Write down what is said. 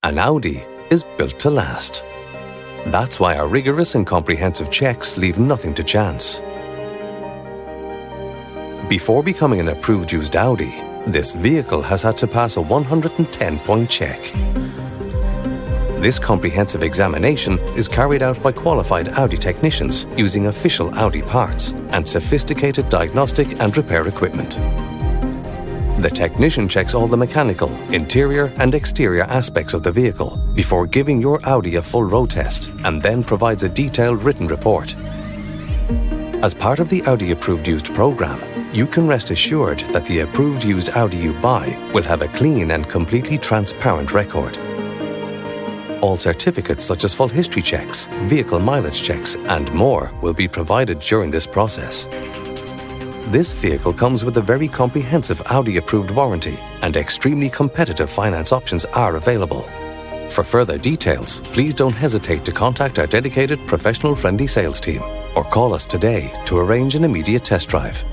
An Audi is built to last. That's why our rigorous and comprehensive checks leave nothing to chance. Before becoming an approved used Audi, this vehicle has had to pass a 110-point check. This comprehensive examination is carried out by qualified Audi technicians using official Audi parts and sophisticated diagnostic and repair equipment. The technician checks all the mechanical, interior and exterior aspects of the vehicle before giving your Audi a full road test and then provides a detailed written report. As part of the Audi Approved Used program, you can rest assured that the approved used Audi you buy will have a clean and completely transparent record. All certificates such as full history checks, vehicle mileage checks and more will be provided during this process. This vehicle comes with a very comprehensive Audi approved warranty and extremely competitive finance options are available. For further details, please don't hesitate to contact our dedicated professional friendly sales team or call us today to arrange an immediate test drive.